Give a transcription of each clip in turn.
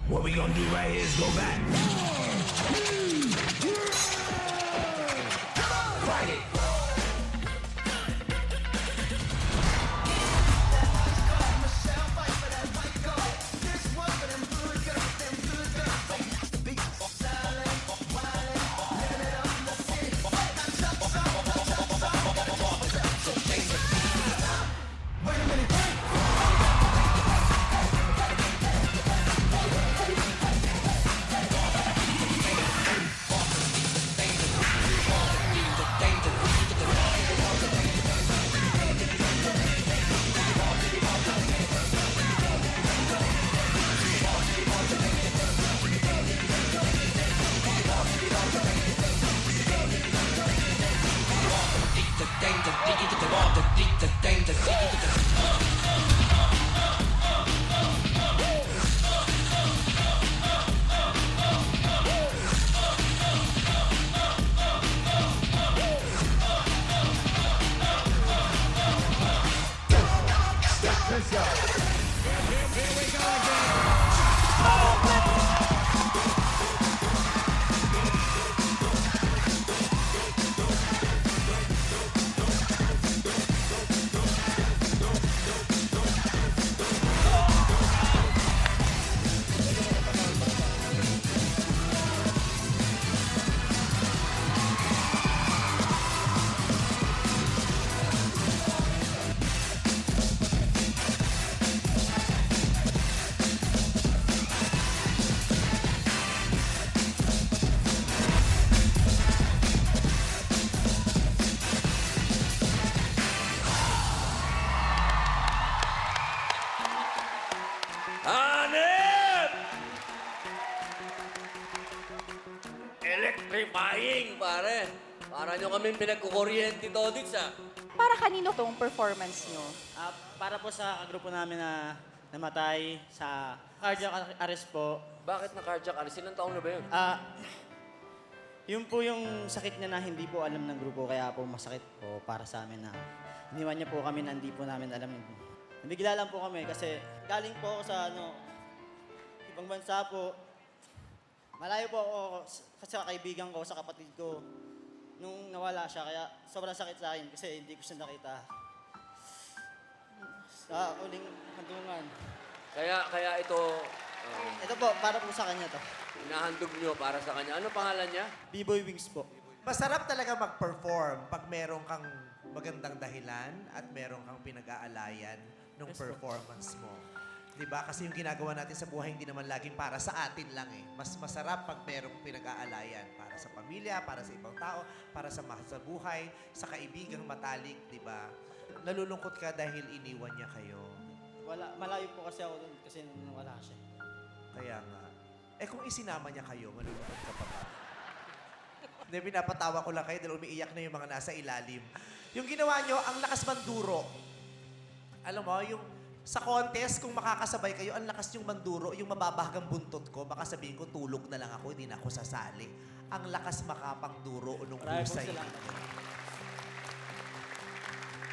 What we gonna do right here is go back. Fight it. Hanep! Electrifying, pare. Para nyo kami pinagkukuryente todits, ah. Para kanino tong performance nyo? Para po sa grupo namin na namatay sa cardiac arrest po. Bakit na cardiac arrest? Ilang taon na ba yun? Yun po yung sakit niya na hindi po alam ng grupo, kaya po masakit po para sa amin na iniwan niya po kami na hindi po namin alam. Nabigla lang po kami kasi galing po ako sa ibang bansa po. Malayo po ako sa kaibigan ko, sa kapatid ko. Nung nawala siya, kaya sobrang sakit sa akin kasi hindi ko siya nakita. Sa uling handungan. Kaya ito, Ito po, para po sa kanya to. inahandog nyo para sa kanya. Ano pangalan niya? B-Boy Wings po. Masarap talaga mag-perform pag meron kang magandang dahilan at meron kang pinag-aalayan ng performance mo. 'Di ba? Kasi yung ginagawa natin sa buhay hindi naman laging para sa atin lang eh. Mas masarap pag merong pinag-aalayan para sa pamilya, para sa ibang tao, para sa mahal sa buhay, sa kaibigang matalik, 'di ba? Nalulungkot ka dahil iniwan niya kayo. Malayo po kasi ako doon kasi wala siya. Kaya nga. Eh kung isinama niya kayo, malulungkot ka pa ba? Hindi, pinapatawa ko lang kayo dahil umiiyak na yung mga nasa ilalim. Yung ginawa nyo, ang lakas manduro. Alam mo, yung sa contest, kung makakasabay kayo, ang lakas yung manduro, yung mababahagang buntot ko, baka sabihin ko, tulog na lang ako, hindi na ako sasali. Ang lakas makapangduro nung Maraming po husay. salamat.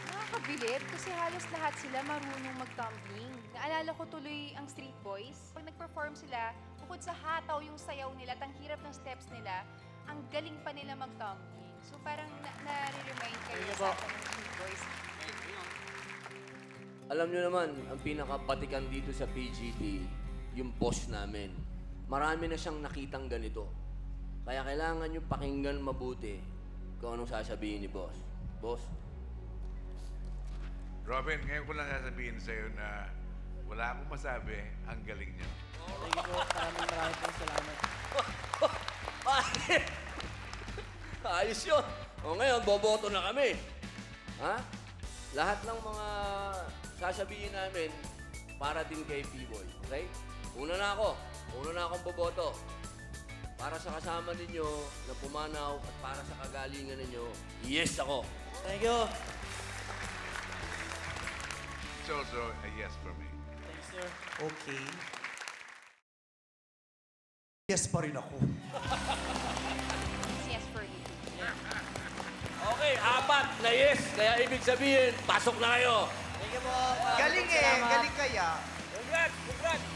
Nakakabilib kasi halos lahat sila marunong mag-tumbling. Naalala ko tuloy ang Street Boys. Pag nag-perform sila, bukod sa hataw yung sayaw nila at ang hirap ng steps nila, ang galing pa nila mag-tumbling. So parang nare-remind kayo Thank you sa po. akin ng Street Boys. Alam nyo naman, ang pinakabatikan dito sa PGT, yung boss namin. Marami na siyang nakitang ganito. Kaya kailangan nyo pakinggan mabuti kung anong sasabihin ni boss. Boss, Robin, ngayon ko lang sasabihin sa'yo na wala akong masabi, ang galing niya. Thank you po. Maraming po salamat. ayos yun. O ngayon, boboto na kami. Ha? Lahat ng mga sasabihin namin para din kay P-Boy. Okay? Una na ako. Una na akong boboto. Para sa kasama ninyo na pumanaw at para sa kagalingan ninyo, yes ako. Thank you. It's also a yes for me. Thanks, sir. Okay. Yes pa rin ako. Yes for me. Okay, 4 na yes. Kaya ibig sabihin, pasok na kayo. Thank you po. Galing eh, galing kaya. Congrats! Congrats!